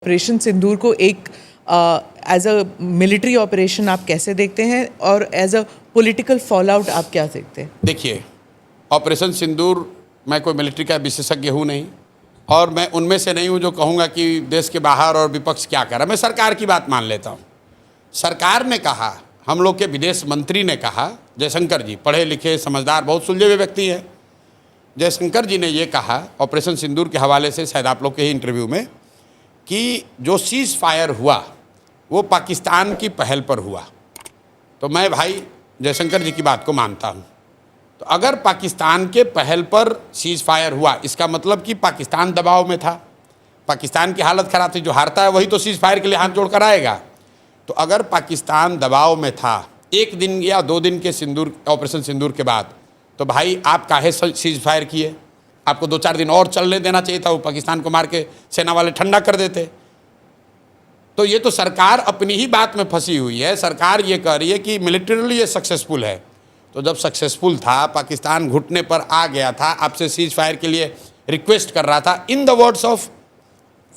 Operation सिंदूर को एक as a military operation आप कैसे देखते हैं और as a political fallout आप क्या देखते हैं? देखिए, ऑपरेशन सिंदूर, मैं कोई मिलिट्री का विशेषज्ञ हूँ नहीं, और मैं उनमें से नहीं हूँ जो कहूँगा कि देश के बाहर और विपक्ष क्या कर रहा है। मैं सरकार की बात मान लेता हूँ। सरकार ने कहा, हम लोग के विदेश मंत्री ने कहा, जयशंकर जी पढ़े लिखे समझदार बहुत सुलझे हुए व्यक्ति हैं, जयशंकर जी ने ये कहा ऑपरेशन सिंदूर के हवाले से, शायद आप लोग के ही इंटरव्यू में, कि जो सीज़ फायर हुआ वो पाकिस्तान की पहल पर हुआ। तो मैं भाई जयशंकर जी की बात को मानता हूँ। तो अगर पाकिस्तान के पहल पर सीज़ फायर हुआ, इसका मतलब कि पाकिस्तान दबाव में था, पाकिस्तान की हालत ख़राब थी। जो हारता है वही तो सीज़ फायर के लिए हाथ जोड़कर आएगा। तो अगर पाकिस्तान दबाव में था 1 दिन या 2 दिन के ऑपरेशन सिंदूर के बाद, तो भाई आप काहे सीज़ फायर किए? आपको 2-4 दिन और चलने देना चाहिए था। वो पाकिस्तान को मार के सेना वाले ठंडा कर देते। तो ये तो सरकार अपनी ही बात में फंसी हुई है। सरकार ये कह रही है कि मिलिटरीली ये सक्सेसफुल है। तो जब सक्सेसफुल था, पाकिस्तान घुटने पर आ गया था, आपसे सीज फायर के लिए रिक्वेस्ट कर रहा था, in the words of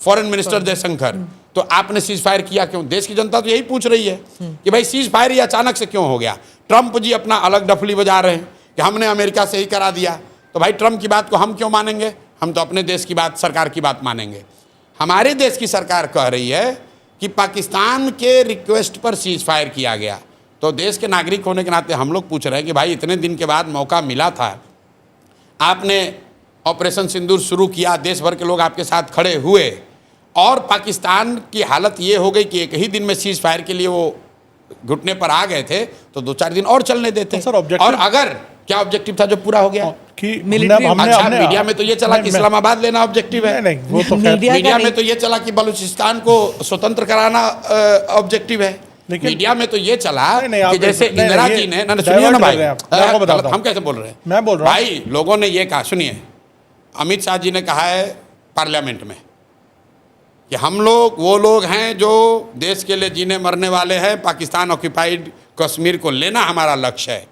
foreign minister Jaishankar, तो आपने सीज फायर किया क्यों? देश की जनता तो यही पूछ रही है कि भाई सीज फायर ये अचानक से क्यों हो गया? ट्रंप जी अपना अलग डफली बजा रहे हैं कि हमने अमेरिका से ही करा दिया। तो भाई ट्रंप की बात को हम क्यों मानेंगे? हम तो अपने देश की बात, सरकार की बात मानेंगे। हमारे देश की सरकार कह रही है कि पाकिस्तान के रिक्वेस्ट पर सीज फायर किया गया। तो देश के नागरिक होने के नाते हम लोग पूछ रहे हैं कि भाई इतने दिन के बाद मौका मिला था, आपने ऑपरेशन सिंदूर शुरू किया, देश भर के लोग आपके साथ खड़े हुए, और पाकिस्तान की हालत ये हो गई कि एक ही दिन में सीज फायर के लिए वो घुटने पर आ गए थे, तो 2-4 दिन और चलने देते। सर, और अगर क्या ऑब्जेक्टिव था जो पूरा हो गया कि मीडिया में तो ये चला कि इस्लामाबाद लेना ऑब्जेक्टिव है, नहीं, वो तो मीडिया में तो ये चला कि बलूचिस्तान को स्वतंत्र कराना ऑब्जेक्टिव है, मीडिया में तो ये चला कि जैसे इंदिरा जी ने, सुनिए ना भाई, हम कैसे बोल रहे हैं, मैं बोल रहा हूं भाई, लोगों ने ये कहा, सुनिए, अमित शाह जी ने कहा है पार्लियामेंट में कि हम लोग वो लोग हैं जो देश के लिए जीने मरने वाले हैं, पाकिस्तान ऑक्यूपाइड कश्मीर को लेना हमारा लक्ष्य है।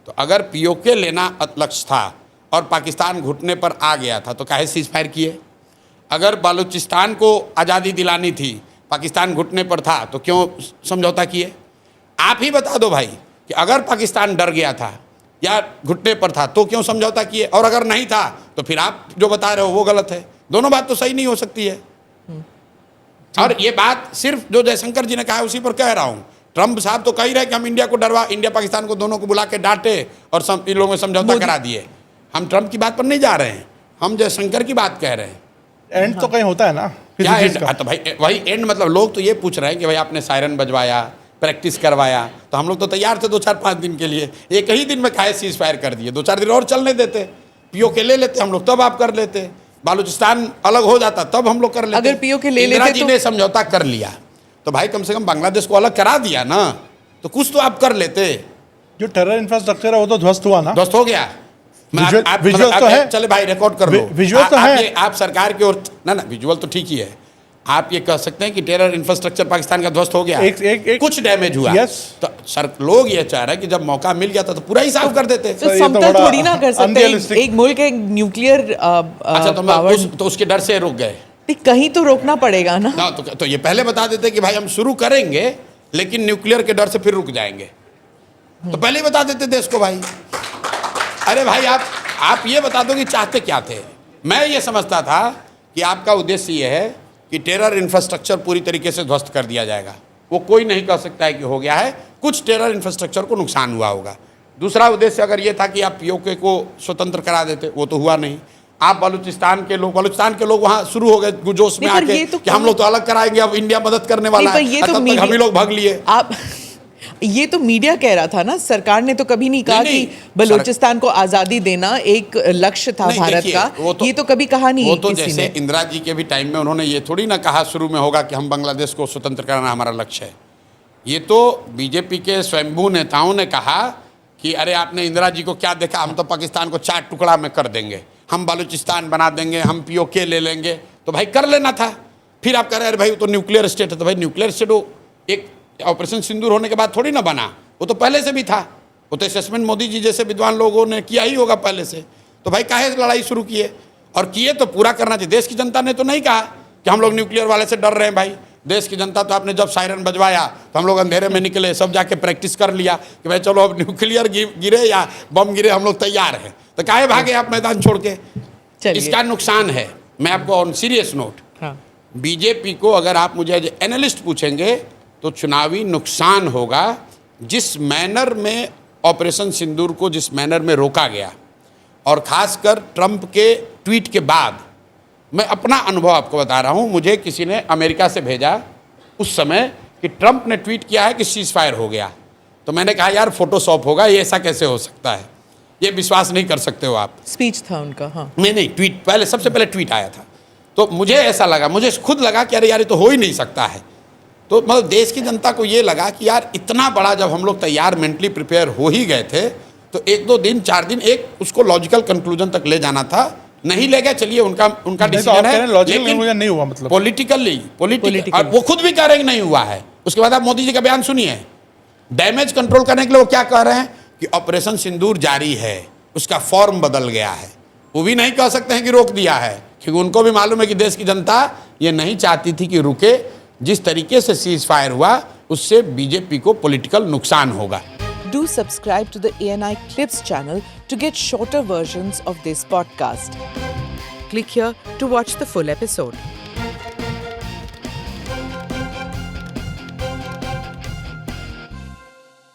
तो अगर पीओके लेना लक्ष्य था और पाकिस्तान घुटने पर आ गया था, तो काहे सीज फायर किए? अगर बलूचिस्तान को आज़ादी दिलानी थी, पाकिस्तान घुटने पर था, तो क्यों समझौता किए? आप ही बता दो भाई कि अगर पाकिस्तान डर गया था या घुटने पर था तो क्यों समझौता किए? और अगर नहीं था तो फिर आप जो बता रहे हो वो गलत है। दोनों बात तो सही नहीं हो सकती है। और ये बात सिर्फ जो जयशंकर जी ने कहा है उसी पर कह रहा हूँ। ट्रंप साहब तो कह ही रहे कि हम इंडिया को डरवा, इंडिया पाकिस्तान को दोनों को बुला के डांटे और इन लोगों में समझौता करा दिए। हम ट्रंप की बात पर नहीं जा रहे हैं, हम जयशंकर की बात कह रहे हैं। एंड तो कहीं होता है ना, क्या एंड? तो भाई वही एंड, मतलब लोग तो ये पूछ रहे हैं कि भाई आपने सायरन बजवाया, प्रैक्टिस करवाया, तो हम लोग तो तैयार थे 2-4-5 दिन के लिए। एक ही दिन में खाए सीज फायर कर दिए, 2-4 दिन और चलने देते, पीओके ले लेते हम लोग, तब आप कर लेते, बालूचिस्तान अलग हो जाता तब हम लोग कर लेते। अगर पीओके ले लेते, इंदिरा जी ने समझौता कर लिया तो भाई कम से कम बांग्लादेश को अलग करा दिया ना, तो कुछ तो आप कर लेते। जो टेरर इंफ्रास्ट्रक्चर है वो तो ध्वस्त हुआ ना, ध्वस्त हो गया। विजुअल तो है, चले भाई रिकॉर्ड कर लो, विजुअल तो है। आप सरकार की ओर ना विजुअल तो ठीक ही है। आप ये कह सकते हैं कि टेरर इंफ्रास्ट्रक्चर पाकिस्तान का ध्वस्त हो गया, कुछ डैमेज हुआ, तो सर लोग ये चाह रहे हैं कि जब मौका मिल गया था तो पूरा ही साफ कर देते। तो समतल थोड़ी ना कर सकते, एक मुल्क है न्यूक्लियर, अच्छा तो उसके डर से रुक गए, कहीं तो रोकना पड़ेगा ना। तो ये पहले बता देते कि भाई हम शुरू करेंगे लेकिन न्यूक्लियर के डर से फिर रुक जाएंगे, तो पहले ही बता देते देश को भाई। अरे भाई आप ये बता दो कि चाहते क्या थे। मैं ये समझता था कि आपका उद्देश्य ये है कि टेरर इंफ्रास्ट्रक्चर पूरी तरीके से ध्वस्त कर दिया जाएगा। वो कोई नहीं कह सकता है कि हो गया है, कुछ टेरर इंफ्रास्ट्रक्चर को नुकसान हुआ होगा। दूसरा उद्देश्य अगर ये था कि आप पीओके को स्वतंत्र करा देते, वो तो हुआ नहीं। आप बलूचिस्तान के लोग वहाँ शुरू हो गए जोश में आके कि हम लोग तो अलग कराएंगे, अब इंडिया मदद करने वाला है, तब तक हम ही लोग भाग लिए। ये तो मीडिया कह रहा था ना, सरकार ने तो कभी नहीं कहा कि बलूचिस्तान को आज़ादी देना एक लक्ष्य था भारत का, ये तो कभी कहा नहीं। वो तो जैसे इंदिरा जी के भी टाइम में उन्होंने ये थोड़ी ना कहा शुरू में होगा कि हम बांग्लादेश को स्वतंत्र कराना हमारा लक्ष्य है। ये तो बीजेपी के स्वयंभू नेताओं ने कहा कि अरे आपने इंदिरा जी को क्या देखा, हम तो पाकिस्तान को 4 टुकड़ा में कर देंगे, हम बलूचिस्तान बना देंगे, हम पीओके ले लेंगे। तो भाई कर लेना था। फिर आप कह रहे हैं भाई वो तो न्यूक्लियर स्टेट है, तो भाई न्यूक्लियर स्टेट वो एक ऑपरेशन सिंदूर होने के बाद थोड़ी ना बना, वो तो पहले से भी था। वो तो असेसमेंट मोदी जी जैसे विद्वान लोगों ने किया ही होगा पहले से। तो भाई काहे लड़ाई शुरू किए, और किए तो पूरा करना चाहिए। देश की जनता ने तो नहीं कहा कि हम लोग न्यूक्लियर वाले से डर रहे हैं। भाई देश की जनता तो आपने जब सायरन बजवाया तो हम लोग अंधेरे में निकले, सब जाके प्रैक्टिस कर लिया कि भाई चलो अब न्यूक्लियर गिरे या बम गिरे हम लोग तैयार हैं। तो काहे भागे आप मैदान छोड़ के? इसका नुकसान है। मैं आपको ऑन सीरियस नोट, बीजेपी को अगर आप मुझे एज एनालिस्ट पूछेंगे तो चुनावी नुकसान होगा। जिस मैनर में ऑपरेशन सिंदूर को जिस मैनर में रोका गया, और ख़ासकर ट्रंप के ट्वीट के बाद, मैं अपना अनुभव आपको बता रहा हूँ। मुझे किसी ने अमेरिका से भेजा उस समय कि ट्रंप ने ट्वीट किया है कि सीज फायर हो गया। तो मैंने कहा यार फोटोशॉप होगा, ये ऐसा कैसे हो सकता है, ये विश्वास नहीं कर सकते हो आप। स्पीच था उनका। हाँ नहीं, ट्वीट पहले, सबसे पहले ट्वीट आया था। तो मुझे ऐसा लगा, मुझे खुद लगा कि अरे यार ये तो हो ही नहीं सकता है। तो मतलब देश की जनता को ये लगा कि यार इतना बड़ा जब हम लोग तैयार मेंटली प्रिपेयर हो ही गए थे तो 1-2 दिन 4 दिन एक उसको लॉजिकल कंक्लूजन तक ले जाना था। नहीं ले गए, चलिए उनका डिसीजन है, लेकिन नहीं हुआ, मतलब पॉलिटिकल और वो खुद भी कह रहे हैं कि नहीं हुआ है। उसके बाद आप मोदी जी का बयान सुनिए, डैमेज कंट्रोल करने के लिए वो क्या कह रहे हैं कि ऑपरेशन सिंदूर जारी है, उसका फॉर्म बदल गया है। वो भी नहीं कह सकते हैं कि रोक दिया है, क्योंकि उनको भी मालूम है कि देश की जनता ये नहीं चाहती थी कि रुके। जिस तरीके से सीज फायर हुआ उससे बीजेपी को पॉलिटिकल नुकसान होगा। Do subscribe to the ANI Clips channel to get shorter versions of this podcast. Click here to watch the full episode.